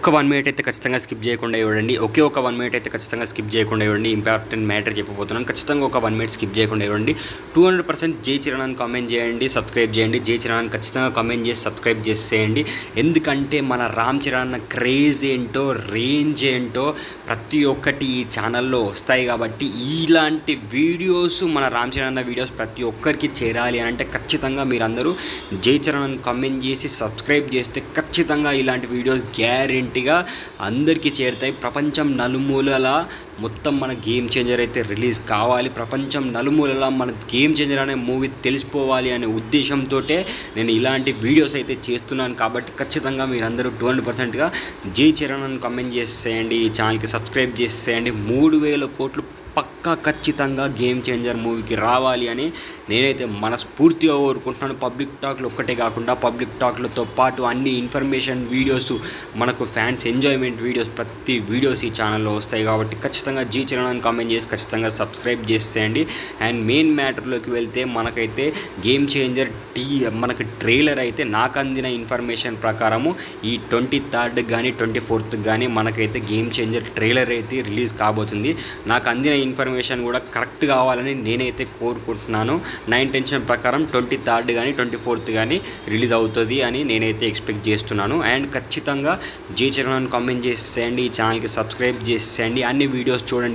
ఒక్క 1 మినిట్ అయితే ఖచ్చితంగా స్కిప్ చేయకుండా ఇవ్వండి. ఒకే ఒక 1 మినిట్ అయితే ఖచ్చితంగా స్కిప్ చేయకుండా ఇవ్వండి. ఇంపార్టెంట్ మ్యాటర్ చెప్పబోతున్నాను. ఖచ్చితంగా ఒక 1 మినిట్ స్కిప్ చేయకుండా ఇవ్వండి. 200% జై చిరణ్ అని కామెంట్ చేయండి, సబ్స్క్రైబ్ చేయండి. జై చిరణ్ అని ఖచ్చితంగా కామెంట్ చేసి సబ్స్క్రైబ్ చేసేయండి. ఎందుకంటే మన రామ్ చరణ్ అన్న క్రేజ్ ఏంటో, రేంజ్ ఏంటో ప్రతి ఒక్కటి ఈ ఛానల్లో వస్తాయి. కాబట్టి ఇలాంటి వీడియోస్, మన రామ్ చరణ్ అన్న వీడియోస్ ప్రతి ఒక్కరికి చేరాలి అని అంటే ఖచ్చితంగా మీరందరూ జై చిరణ్ అని కామెంట్ చేసి సబ్స్క్రైబ్ చేస్తే ఖచ్చితంగా ఇలాంటి వీడియోస్ గ్యారెంటీగా అందరికీ చేరుతాయి. ప్రపంచం నలుమూలల మొత్తం మన గేమ్ చేంజర్ అయితే రిలీజ్ కావాలి. ప్రపంచం నలుమూలల మన గేమ్ చేంజర్ అనే మూవీ తెలిసిపోవాలి అనే ఉద్దేశంతో నేను ఇలాంటి వీడియోస్ అయితే చేస్తున్నాను. కాబట్టి ఖచ్చితంగా మీరందరూ 200%గా జై చిరణ్ అని కామెంట్ చేసేయండి. ఈ ఛానల్కి సబ్స్క్రైబ్ చేసేయండి. 3000 కోట్లు పక్కా ఖచ్చితంగా గేమ్ చేంజర్ మూవీకి రావాలి అని నేనైతే మనస్ఫూర్తిగా కోరుకుంటున్నాను. పబ్లిక్ టాక్లు ఒక్కటే కాకుండా పబ్లిక్ టాక్లతో పాటు అన్ని ఇన్ఫర్మేషన్ వీడియోస్, మనకు ఫ్యాన్స్ ఎంజాయ్మెంట్ వీడియోస్, ప్రతి వీడియోస్ ఈ ఛానల్లో వస్తాయి. కాబట్టి ఖచ్చితంగా జై చిరణ్ అని కామెంట్ చేసి ఖచ్చితంగా సబ్స్క్రైబ్ చేసేయండి. అండ్ మెయిన్ మ్యాటర్లోకి వెళ్తే మనకైతే గేమ్ చేంజర్ మనకి ట్రైలర్ అయితే నాకు అందిన ఇన్ఫర్మేషన్ ప్రకారము ఈ 23rd కానీ 24th కానీ మనకైతే గేమ్ చేంజర్ ట్రైలర్ అయితే రిలీజ్ కాబోతుంది. నాకు అందిన ఇన్ఫర్మేషన్ కూడా కరెక్ట్ కావాలని నేనైతే కోరుకుంటున్నాను. నా ఇంటెన్షన్ ప్రకారం 23rd కానీ 24th కానీ రిలీజ్ అవుతుంది అని నేనైతే ఎక్స్పెక్ట్ చేస్తున్నాను. అండ్ ఖచ్చితంగా జై చిరణ్ అని కామెంట్ చేసేయండి. ఈ ఛానల్కి సబ్స్క్రైబ్ చేసేయండి. అన్ని వీడియోస్ చూడండి.